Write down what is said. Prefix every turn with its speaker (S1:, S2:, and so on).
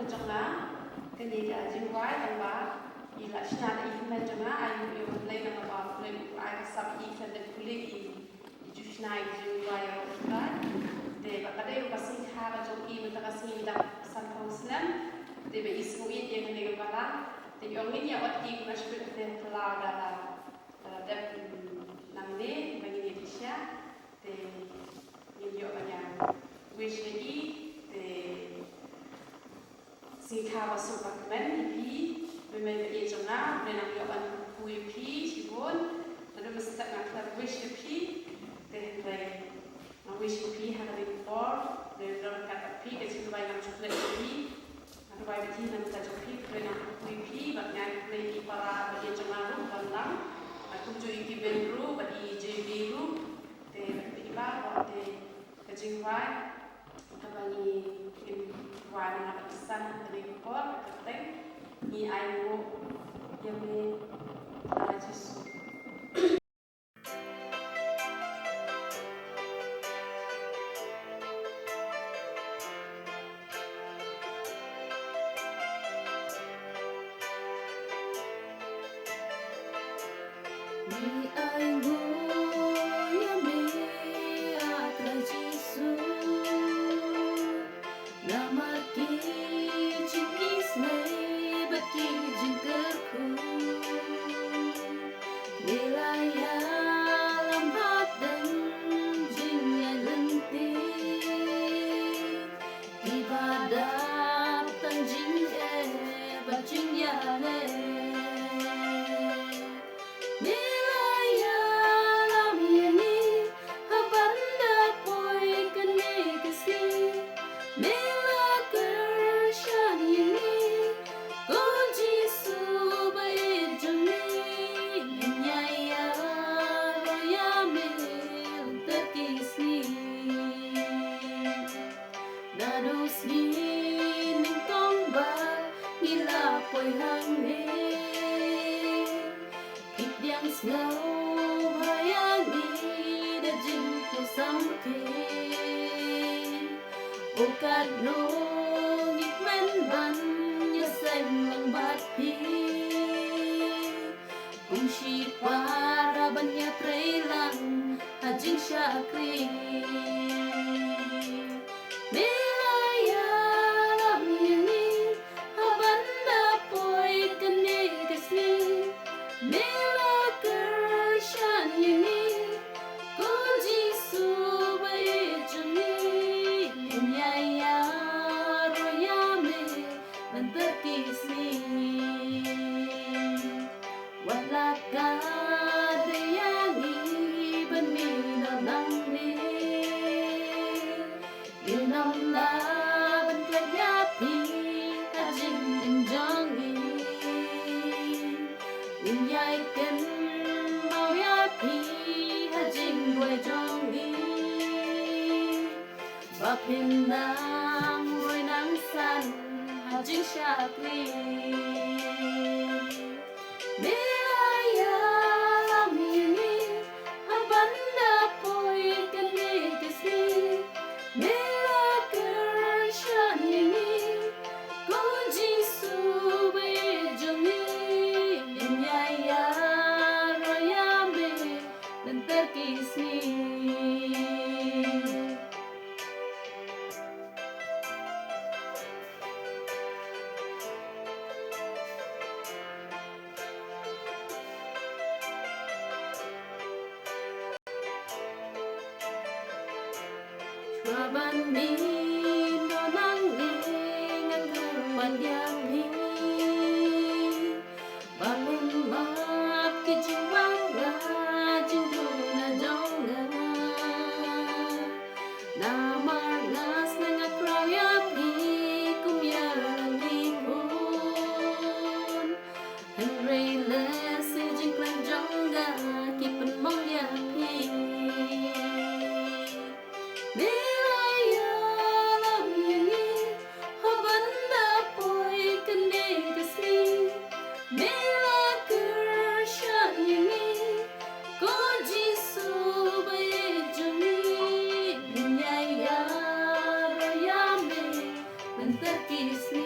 S1: jonga kini jingwai tamba ila shinada iman jonga ayu yo lay na ba lay ay sab ikan de kuli I jushnai jingwai yo kan de bakade yo kasing haba jong I mata kasing da san kauslam de be ismu I yang ne bala de yong ni ya wat I na shpit de kala da de namne bagi ni disha de yo banyak wish ni de singkawa subakmen ipi bemen be jonga benang yo an kui pi sibon lalu mesti nak wish pi de na wish pi hari for de dalam kata pi ke situ bayi nam coklat pi atau bayi beti nam kata pi benang kui pi banyak lagi para be jonga ru bandang aku jadi ki benru bagi JB ru de iba de kejingwai kabani wala na pesan dari kor keteng ni ayo yang ni Jesus
S2: ni ayo yang ni akra Jesus Namar ki jing isme baki jing kerku Nilaya lam hap dan jing yang lenti Ibadah tan jing bajing ya le Nilaya lam yani habanda poi kene kasi Snow hayani da jingko samke Okat nong ikman ban ya sang lang batpi Kung si para ban ya prelang hajing syakri Melaya lam yani habanda poi kene kasni Pinang rồi nắng san hajing syakri Nilaya lam ini habanda poi kene kasi Nila kershan ini ko jisu be jongi Inyaya royame dan terkisni Ban mi no nang ni ngang ban yang ni Balin map ki jing bang la jing du na jong na Na mar nas na nga kraya pi kum ya ni kun Henry le si jing klang jong ga ki pen mong ya pi Terkisni